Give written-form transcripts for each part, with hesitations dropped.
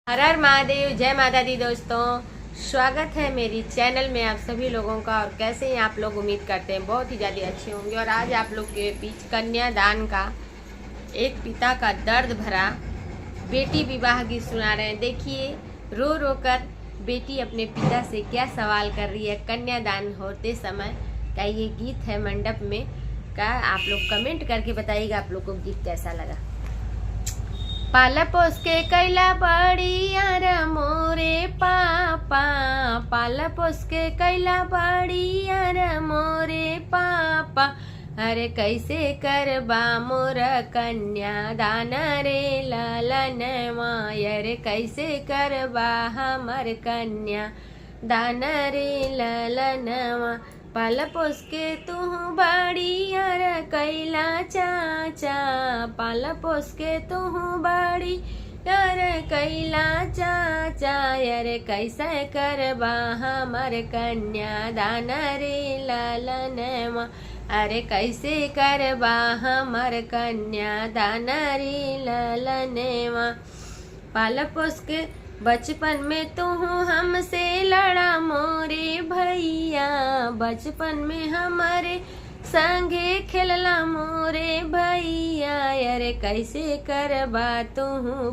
हर हर महादेव, जय माता दी। दोस्तों, स्वागत है मेरी चैनल में आप सभी लोगों का। और कैसे हैं आप लोग? उम्मीद करते हैं बहुत ही ज़्यादा अच्छे होंगे। और आज आप लोग के बीच कन्यादान का एक पिता का दर्द भरा बेटी विवाह गीत सुना रहे हैं। देखिए, रो रो कर बेटी अपने पिता से क्या सवाल कर रही है कन्यादान होते समय। क्या ये गीत है मंडप में का? आप लोग कमेंट करके बताइएगा आप लोग को गीत कैसा लगा। पाला पोस के कैला बड़ी यार मोरे पापा, पाला पोस के कैला बड़ी यार मोरे पापा। अरे कैसे करबा मोर कन्यादान रे ललनवा, अरे कैसे करबा हमर कन्या दान रे ललनवा। पाला पोस के तू बड़ी यार कैला चाचा, पाला पोस के तू बड़ी यार कैला चाचा। यारे कैसे करबा हमर कन्या दान रे ललनवा, अरे कैसे करबा हमर कन्या दान रे ललनवा। पाला पोस के बचपन में तू हमसे लड़ा मोरे भैया, बचपन में हमारे संगे खेलला मोरे भैया। अरे कैसे करबा तू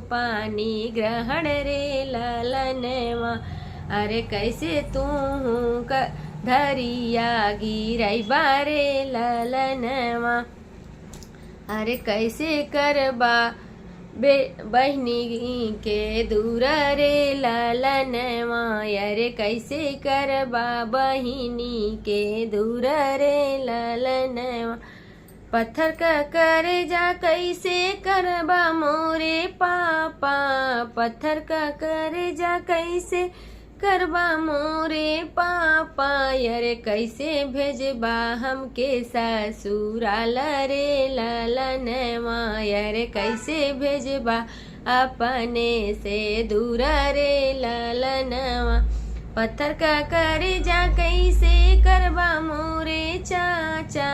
पानी ग्रहण रे ललनवा, अरे कैसे तू धरिया गिरैबा रे ललनवा। अरे कैसे करबा बहनी के दूर रे ललनवा, अरे कैसे करबा बहिनी के दूर रे ललनवा। पत्थर का करे जा कैसे करबा मोरे पापा, पत्थर का करे जा कैसे करबा मोरे पापा। अरे कैसे भेजबा हमके ससुराल रे ललनवा, अरे कैसे भेजबा अपने से दूर रे ललनवा। पत्थर का करे जा कैसे करबा मोरे चाचा,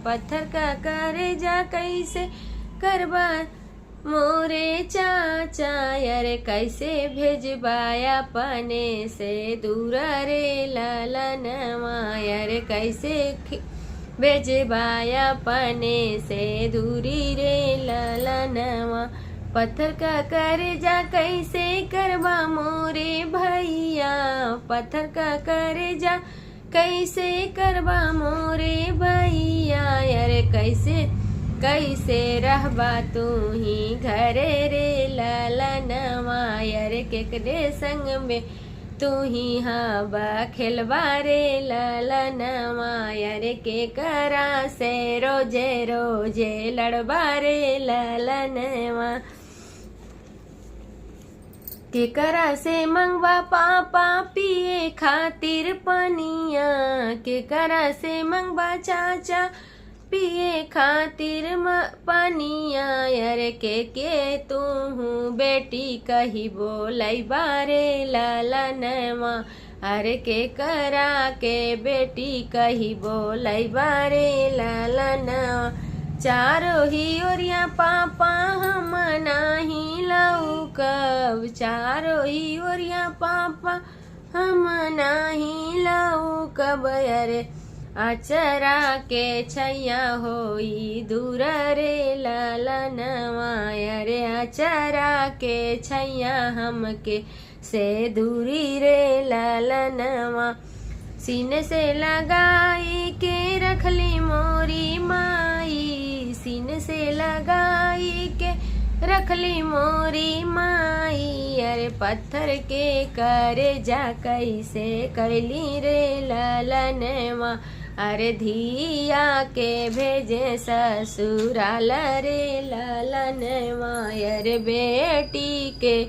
पत्थर का करे जा कैसे करबा मोरे चाचा। अरे कैसे भेजबा अपने से दूर रे ललनवा, अरे कैसे भेजबा अपने से दूरी रे ललनवा। पत्थर का करे जा कैसे करबा मोरे भैया, पत्थर का करे जा कैसे करबा मोरे भैया। अरे कैसे कैसे रहबा तू ही घरे रे ललनवा, अरे केकरे संग में तू ही हवा खेलबा रे ललनवा। अरे के करा से रोजे रोजे लड़बा रे ललनवा। के करा से मंगवा पापा पिए खातिर पनिया, के करा से मंगवा चाचा पिए खातिर पनिया। अरे के तू बेटी कही बोलैबा रे ललनवा, अरे के करा के बेटी कही बोलैबा रे ललनवा। चारो ही ओरिया पापा हम नाही लौकब, चारो ही ओरिया पापा हम नाही लौकब। अरे अचरा के छैया होई दूर रे ललनवा, अरे अचरा के छैया हमके से दूरी रे ललनवा। सीने से लगाई के रखली मोरी माई, सीने से लगाई के रखली मोरी माई। अरे पत्थर के करे जा कैसे कैली रे ललनवा, अरे धिया के भेजे ससुराल रे ललनवा। अरे बेटी के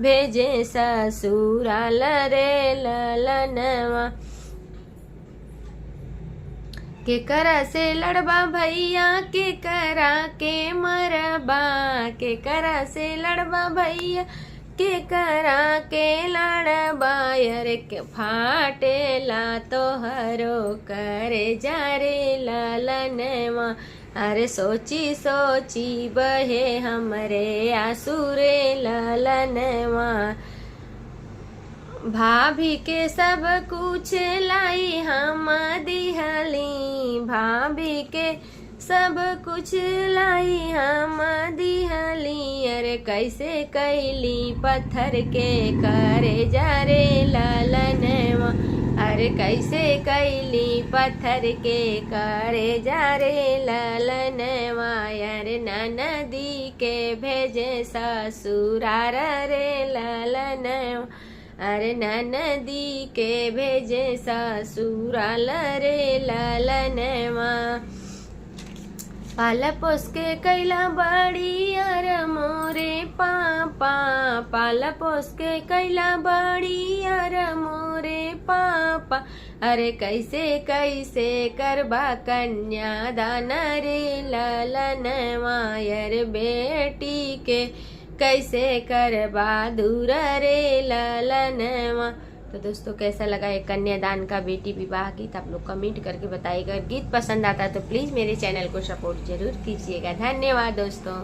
भेजे ससुराल रे ललनवा। के करा से लड़बा भैया के करा के मरबा, के करा से लड़बा भैया के करा के लड़बा। अरे के फाटेला तोहरो करे जा रे ललनवा, अरे सोची सोची बहे हमरे आंसुरे ललनवा, भाभी के सब कुछ लाई हम दिहली, भाभी के सब कुछ लाई हम दिहली। अरे कैसे कैली पत्थर के करे जा रे ललनवा, अरे कैसे कैली पत्थर के करे जा रे ललनवा। अरे ननदी के भेजे ससुरार रे ललनवा, अरे ननदी के भेजे ससुराल रे ललनवा। पाल पोस के कैला बड़ी अर मोरे पापा, पाल पोस के कैला बड़ी अर मोरे पापा। अरे कैसे कैसे करबा कन्यादान रे ललनवा, अरे बेटी के कैसे करबा दूर रे ललनवा। तो दोस्तों कैसा लगा ये कन्यादान का बेटी विवाह गीत, आप लोग कमेंट करके बताइएगा। गीत पसंद आता है तो प्लीज़ मेरे चैनल को सपोर्ट जरूर कीजिएगा। धन्यवाद दोस्तों।